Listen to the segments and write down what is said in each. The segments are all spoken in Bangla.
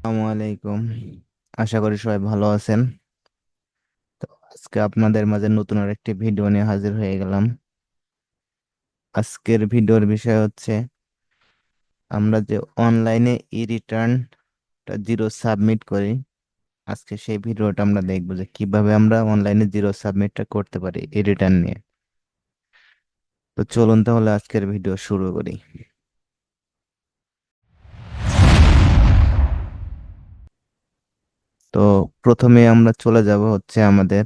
আসসালামু আলাইকুম। আশা করি সবাই ভালো আছেন। তো আজকে আপনাদের মাঝে নতুন আরেকটি ভিডিও নিয়ে হাজির হয়ে গেলাম। আজকের ভিডিওর বিষয় হচ্ছে আমরা যে অনলাইনে ই রিটার্নটা জিরো সাবমিট করি। আজকে সেই ভিডিওটা আমরা দেখবো যে কিভাবে আমরা অনলাইনে জিরো সাবমিটটা করতে পারি ই রিটার্ন নিয়ে। তো চলুন তাহলে আজকের ভিডিও শুরু করি। তো প্রথমে আমরা চলে যাব হচ্ছে আমাদের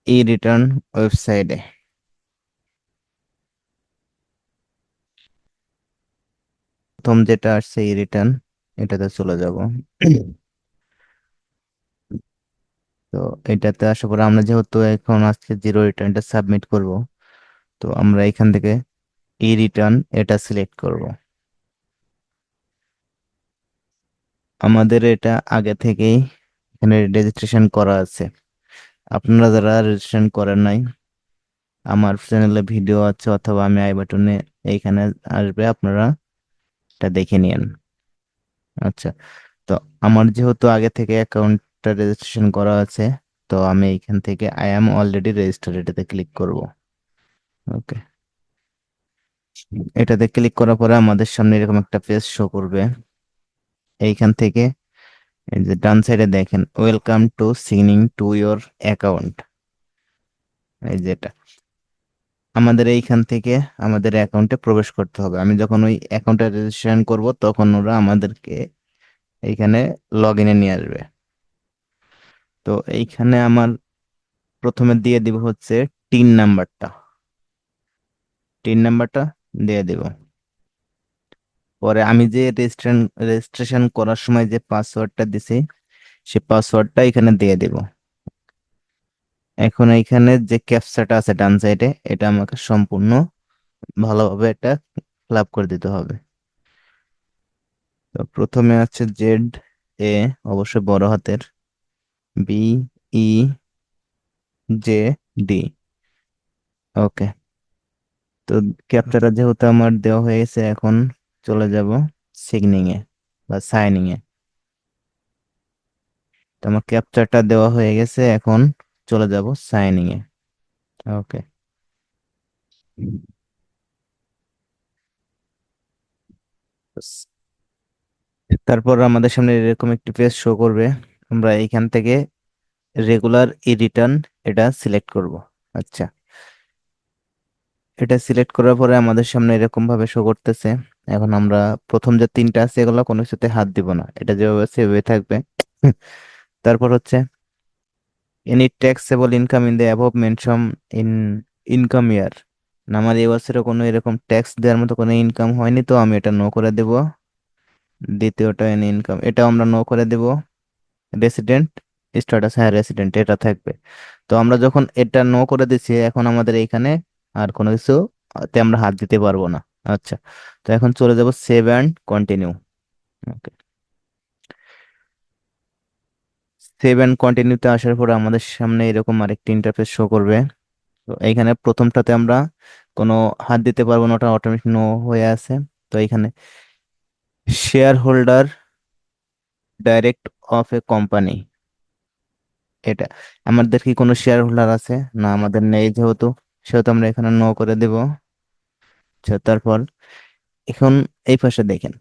ই রিটার্ন ওয়েবসাইটে। প্রথম যেটা আসছে ই রিটার্ন, এটাতে চলে যাব। তো এটাতে আসার পরে আমরা যেহেতু এখন আজকে জিরো রিটার্নটা সাবমিট করব, তো আমরা এখান থেকে ই রিটার্ন এটা সিলেক্ট করব। আমাদের এটা আগে থেকেই এখানে রেজিস্ট্রেশন করা আছে। আপনারা যারা রেজিস্ট্রেশন করেন নাই, আমার চ্যানেলে ভিডিও আছে অথবা আমি আই বাটনে এইখানে আসবে, আপনারা এটা দেখে নিন। আচ্ছা, তো আমার যেহেতু আগে থেকে অ্যাকাউন্টটা রেজিস্ট্রেশন করা আছে, তো আমি এইখান থেকে আই অ্যাম অলরেডি রেজিস্টার্ড এটাতে ক্লিক করব। ওকে, এটাতে ক্লিক করার পরে আমাদের সামনে এরকম একটা পেজ শো করবে। এইখান থেকে এই যে ডান সাইডে দেখেন welcome to signing to your account, এই যেটা আমাদের এইখান থেকে আমাদের অ্যাকাউন্টে প্রবেশ করতে হবে। আমি যখন ওই অ্যাকাউন্টে রেজিস্ট্রেশন করব তখন ওরা আমাদেরকে এইখানে লগ ইনে নিয়ে আসবে। তো এইখানে আমার প্রথমে দিয়ে দিব হচ্ছে টিন নাম্বারটা। টিন নাম্বারটা দিয়ে দিব। পরে আমি যে রেজিস্ট্রেশন করার সময় যে পাসওয়ার্ডটা দিছি, সে পাসওয়ার্ডটা এখানে দিয়ে দিব। এখন এইখানে যে ক্যাপচাটা আছে ডান সাইডে, এটা আমাকে সম্পূর্ণ ভালোভাবে এটা ফিল আপ করে দিতে হবে। তো প্রথমে আছে জেড এ, অবশ্যই বড় হাতের, বি ই জে ডি। ওকে, তো ক্যাপচাটা যেহেতু আমার দেওয়া হয়ে গেছে, এখন চলে যাব সিগনিং এ বা সাইনিং এ। তো আমার ক্যাপচাটা দেওয়া হয়ে গেছে, এখন চলে যাব সাইনিং এ। ওকে, তারপর আমাদের সামনে এরকম একটি পেজ শো করবে। আমরা এইখান থেকে রেগুলার ই রিটার্ন এটা সিলেক্ট করব। আচ্ছা, এটা সিলেক্ট করার পরে আমাদের সামনে এরকম ভাবে শো করতেছে। এখন আমরা প্রথম যে তিনটা আছে এগুলো কোনো কিছুতে হাত দিব না, এটা যেভাবে আছে সেভাবে থাকবে। তারপর হচ্ছে any taxable income in the above mention in income ইয়ার। আমার এই বছরে কোনো এরকম ট্যাক্স দেওয়ার মতো কোনো ইনকাম হয়নি, তো আমি এটা নো করে দেব। দ্বিতীয়টা এনি ইনকাম, এটা আমরা নো করে দেব। রেসিডেন্ট স্ট্যাটাস, হ্যাঁ রেসিডেন্ট এটা থাকবে। তো আমরা যখন এটা নো করে দিচ্ছি, এখন আমাদের এইখানে আর কোনো কিছু তে আমরা হাত দিতে পারবো না। আচ্ছা, তো এখন চলে যাব save and continue. Okay, save and কন্টিনিউতে আসার পরে আমাদের সামনে এরকম আরেকটি ইন্টারফেস শো করবে। তো এইখানে প্রথমটাতে আমরা কোনো হাত দিতে পারবো না, ওটা অটোমেটিক নো হয়ে আছে। তো এইখানে share holder direct of a company, এটা আমাদের কি কোনো শেয়ার হোল্ডার আছে? না, আমাদের নেই, যেহেতু সেহেতু আমরা এখানে নো করে দেব। আচ্ছা, তারপর এখন এই পাশে দেখেন,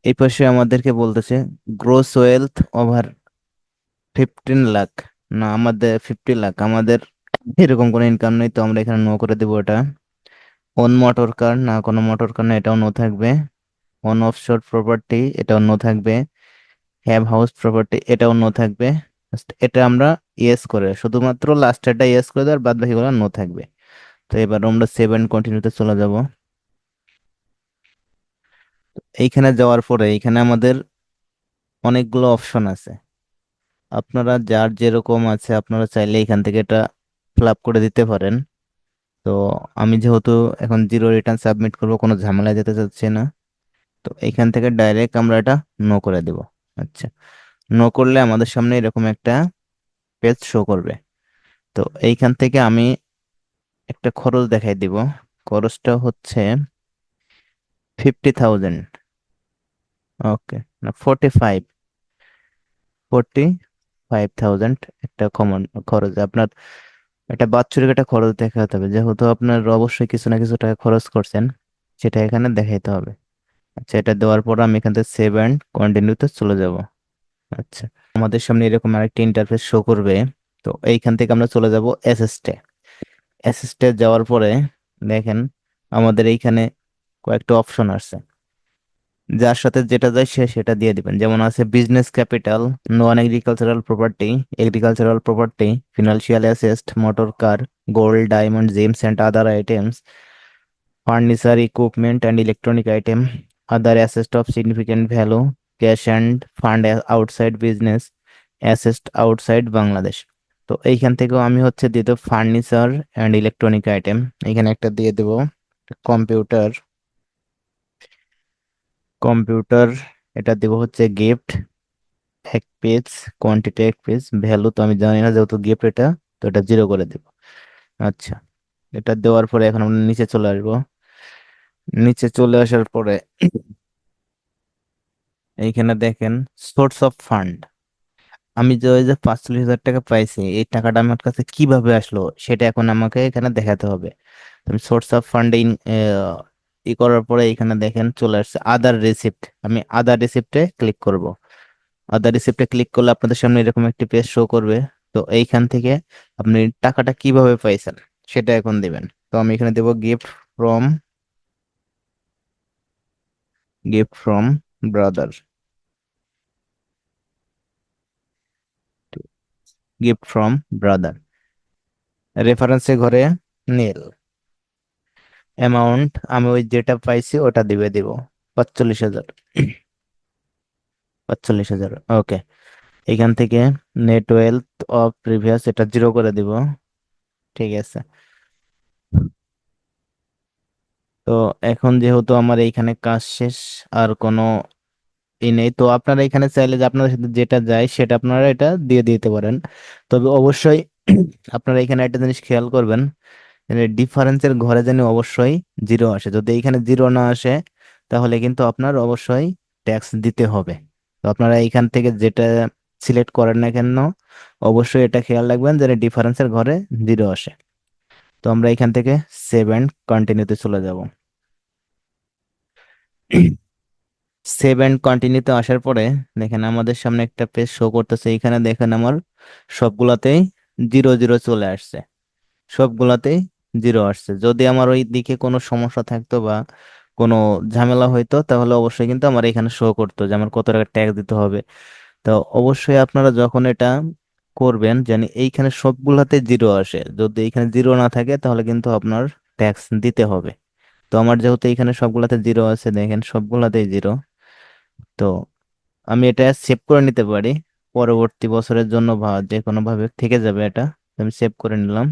এই পাশে আমাদেরকে বলতেছে গ্রোস ওয়েলথ ওভার 15 লাখ। না, আমাদের 50 লাখ, আমাদের এরকম কোনো ইনকাম নেই, তো আমরা এখানে নো করে দেবো এটা। অন মোটর কার, না কোনো মোটর কার না, এটাও নো থাকবে। অন অফশোর প্রপার্টি, এটাও নো থাকবে। হ্যাভ হাউস প্রপার্টি, এটাও নো থাকবে। Just এটা আমরা ইয়েস করে, শুধুমাত্র লাস্টেরটা ইয়েস করে দেওয়ার, বাদ বাকিগুলো নো থাকবে। তো এবার আমরা সেভেন কন্টিনিউতে চলে যাব। এইখানে যাওয়ার পরে এইখানে আমাদের অনেকগুলো অপশন আছে। আপনারা যার যেরকম আছে আপনারা চাইলে এখান থেকে এটা ফিল আপ করে দিতে পারেন। তো আমি যেহেতু এখন জিরো রিটার্ন সাবমিট করব, কোনো ঝামেলা যেতে চাচ্ছি না, তো এইখান থেকে ডাইরেক্ট আমরা এটা নো করে দেব। আচ্ছা, নো করলে আমাদের সামনে এরকম একটা পেজ শো করবে। তো এইখান থেকে আমি একটা খরচ দেখাই দিব। খরচটা হচ্ছে 50,000। ওকে, না 45,000 একটা কমন খরচ আপনার, একটা বাৎসরিক একটা খরচ দেখাতে হবে, যেহেতু আপনার অবশ্যই কিছু না কিছু টাকা খরচ করছেন, সেটা এখানে দেখাইতে হবে। আচ্ছা, এটা দেওয়ার পর আমি এখান থেকে সেভ অ্যান্ড কন্টিনিউতে চলে যাব। আচ্ছা, আমাদের সামনে এরকম আরেকটি ইন্টারফেস শো করবে। তো এইখান থেকে আমরা চলে যাব অ্যাসিস্টে। অ্যাসিস্টে যাওয়ার পরে দেখেন আমাদের এইখানে কয়েকটা অপশন আছে, যার সাথে যেটা যায় সে সেটা দিয়ে দিবেন। যেমন আছে business capital, non agricultural property, agricultural property, financial asset, motor car, gold, diamond, James and other items, furniture, equipment and electronic item, other asset of significant value, cash and fund outside business, asset outside Bangladesh. তো এইখান থেকেও আমি হচ্ছে দিয়ে দেবো ফার্নিচার অ্যান্ড ইলেকট্রনিক আইটেম, এখানে একটা দিয়ে দেবো। কম্পিউটার, কম্পিউটার, এটা দেবো হচ্ছে গিফট এক পেজ, কোয়ান্টিটি এক পেজ, ভ্যালু তো আমি জানি না যেহেতু গিফট এটা, তো এটা 0 করে দেবো। আচ্ছা, এটা দেওয়ার পরে এখন আমরা নিচে চলে আসবো। নিচে চলে আসার পরে এইখানে দেখেন সোর্স অফ ফান্ড, আমি যে ওই যে 45,000 টাকা পাইছি, এই টাকাটা আমার কাছে কিভাবে আসলো সেটা এখন আমাকে এখানে দেখাতে হবে। তো আমি সোর্স অফ ফান্ডিং ই করার পরে এখানে দেখেন চলে আসছে আদার রিসিপ্ট, আমি আদার রিসিপ্টে ক্লিক করব। আদার রিসিপ্টে ক্লিক করলে আপনাদের সামনে এরকম একটি পেজ শো করবে। তো এইখান থেকে আপনি টাকাটা কিভাবে পাইছেন সেটা এখন দিবেন। তো আমি এখানে দেবো gift from brother, gift from brother, রেফারেন্সে ঘরে নীল, অ্যামাউন্ট আমি ওই যেটা পাইছি ওটা দিব 45,000। 45,000, ওকে। এখান থেকে নেট ওয়েলথ অফ প্রিভিয়াস এটা 0 করে দিব। ঠিক আছে। তো এখন যেহেতু আমার এইখানে কাজ শেষ, আর কোনো নেই, তো আপনারা এখানে চাইলে যে আপনাদের সাথে যেটা যায় সেটা আপনারা এটা দিয়ে দিতে পারেন। তবে অবশ্যই আপনারা এখানে একটা জিনিস খেয়াল করবেন, ডিফারেন্সের ঘরে যেন অবশ্যই 0 আসে। যদি এখানে 0 না আসে তাহলে কিন্তু আপনার অবশ্যই ট্যাক্স দিতে হবে। তো আপনারা এইখান থেকে যেটা সিলেক্ট করেন না কেন, অবশ্যই এটা খেয়াল রাখবেন যেন ডিফারেন্সের ঘরে 0 আসে। তো আমরা এখান থেকে সেভ অ্যান্ড কন্টিনিউতে চলে যাব। সেভ অ্যান্ড কন্টিনিউতে আসার পরে দেখেন আমাদের সামনে একটা পেজ শো করতেছে, এখানে দেখেন আমার সবগুলাতেই 0 0 চলে আসছে, সবগুলাতেই 0 আসছে। যদি আমার ওই দিকে কোনো সমস্যা থাকতো বা কোনো ঝামেলা হইতো তাহলে অবশ্যই কিন্তু আমার এখানে শো করতো যে আমার কত টাকা ট্যাক্স দিতে হবে। তো অবশ্যই আপনারা যখন এটা করবেন জানি এইখানে সবগুলাতে 0 আসে, যদি এইখানে 0 না থাকে তাহলে কিন্তু আপনার ট্যাক্স দিতে হবে। তো আমার যেহেতু এখানে সবগুলাতে 0 আছে, দেখেন সবগুলাতেই 0। তো আমি এটা সেভ করে নিতে পারি পরবর্তী বছরের জন্য, বা যে কোনো ভাবে থেকে যাবে এটা। তো আমি সেভ করে নিলাম।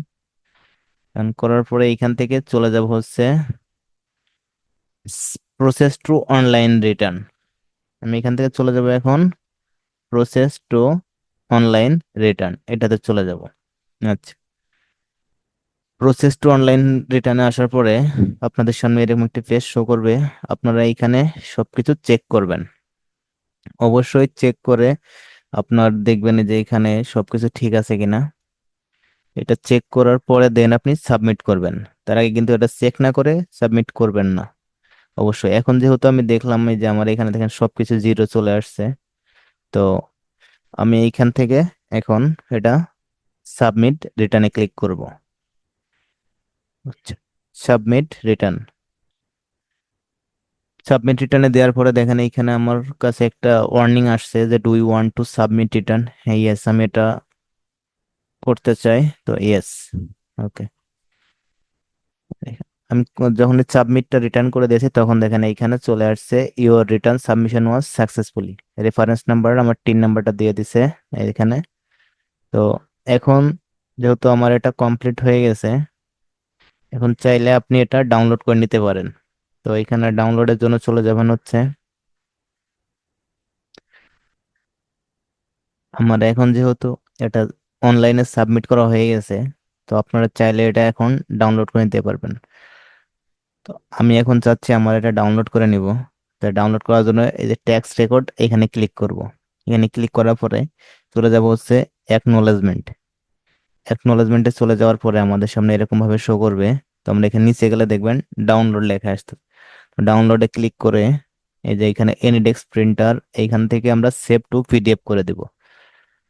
রান করার পরে এইখান থেকে চলে যাব হচ্ছে প্রসেস টু অনলাইন রিটার্ন, আমি এখান থেকে চলে যাব এখন প্রসেস টু অনলাইন রিটার্ন, এটাতে চলে যাব। আচ্ছা, প্রসেস টু অনলাইন রিটার্নে আসার পরে আপনাদের সামনে এরকম একটি পেজ শো করবে। আপনারা এইখানে সবকিছু চেক করবেন, অবশ্যই চেক করে আপনার দেখবেন যে এখানে সবকিছু ঠিক আছে কিনা। এটা চেক করার পরে দেন আপনি সাবমিট করবেন, তার আগে কিন্তু এটা চেক না করে সাবমিট করবেন না অবশ্যই। এখন যেহেতু আমি দেখলাম এই যে আমার এখানে দেখেন সবকিছু 0 চলে আসছে, তো আমি এইখান থেকে এখন এটা সাবমিট রিটার্নে ক্লিক করব। আচ্ছা, সাবমিট রিটার্ন, সাবমিট রিটার্নে দেওয়ার পরে দেখেন এইখানে আমার কাছে একটা ওয়ার্নিং আসছে যে do you want to submit return, হ্যাঁ ইয়েস আমি এটা করতে চাই, তো ইয়েস। ওকে, আমি যখন সাবমিটটা রিটার্ন করে দিয়েছি তখন দেখেন এইখানে চলে আসছে your return submission was successfully, reference number আমার টিন নাম্বারটা দিয়ে দিছে এখানে। তো এখন যেহেতু আমার এটা কমপ্লিট হয়ে গেছে, এখন চাইলে আপনি এটা ডাউনলোড করে নিতে পারেন। তো এখানে ডাউনলোডের জন্য চলে যাবেন হচ্ছে, আমার এখন যেহেতু এটা অনলাইনে সাবমিট করা হয়ে গেছে, তো আপনারা চাইলে এটা এখন ডাউনলোড করে নিতে পারবেন। তো আমি এখন চাচ্ছি আমার এটা ডাউনলোড করে নিব। তো ডাউনলোড করার জন্য এই যে ট্যাক্স রেকর্ড এখানে ক্লিক করব। এখানে ক্লিক করার পরে চলে যাব হচ্ছে অ্যাকনোলেজমেন্ট। অ্যাকনোলেজমেন্টে চলে যাওয়ার পরে আমাদের সামনে এরকম ভাবে শো করবে। তো আমরা এখানে নিচে গেলে দেখবেন ডাউনলোড লেখা আসতো। ডাউনলোডে ক্লিক করে এই যে এখানে এনিডেক্স প্রিন্টার, এইখান থেকে আমরা সেভ টু পিডিএফ করে দিব।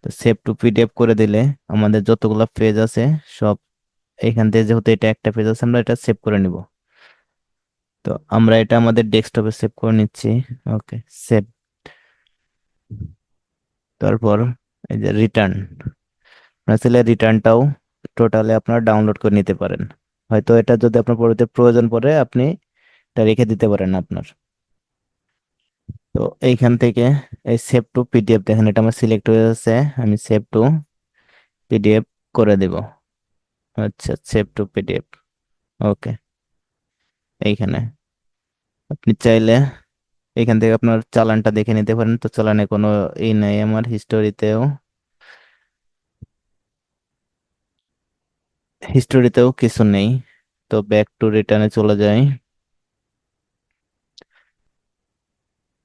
তো সেভ টু পিডিএফ করে দিলে আমাদের যতগুলো পেজ আছে সব এইখান থেকে, যেহেতু এটা একটা পেজ আছে, আমরা এটা সেভ করে নিব। তো আমরা এটা আমাদের ডেস্কটপে সেভ করে নিচ্ছি। ওকে, সেভ। তারপর এই যে রিটার্ন, আসলে রিটার্নটাও টোটালি আপনারা ডাউনলোড করে নিতে পারেন। হয়তো এটা যদি আপনার পরবর্তী প্রয়োজন পড়ে আপনি এটা রেখে দিতে পারেন আপনার। তো এইখান থেকে এই সেভ টু পিডিএফ দেখেন, এটা আমার সিলেক্ট হয়ে আছে, আমি সেভ টু পিডিএফ করে দেব। আচ্ছা, সেভ টু পিডিএফ। ওকে, এইখানে আপনি চাইলে এখান থেকে আপনার চালানটা দেখে নিতে পারেন। তো চালানে কোনো নাই আমার হিস্টোরিতেও কিছু নেই। তো ব্যাক টু রিটার্নে চলে যাই।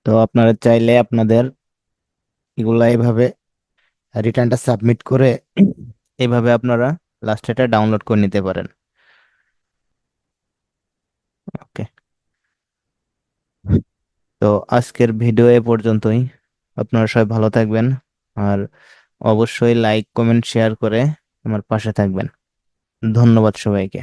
তো আপনারা চাইলে আপনাদের এগুলা এইভাবে রিটার্নটা সাবমিট করে এইভাবে আপনারা লাস্ট এটা ডাউনলোড করে নিতে পারেন। ওকে, তো আজকের ভিডিও এ পর্যন্তই। আপনারা সবাই ভালো থাকবেন, আর অবশ্যই লাইক কমেন্ট শেয়ার করে আমার পাশে থাকবেন। ধন্যবাদ সবাইকে।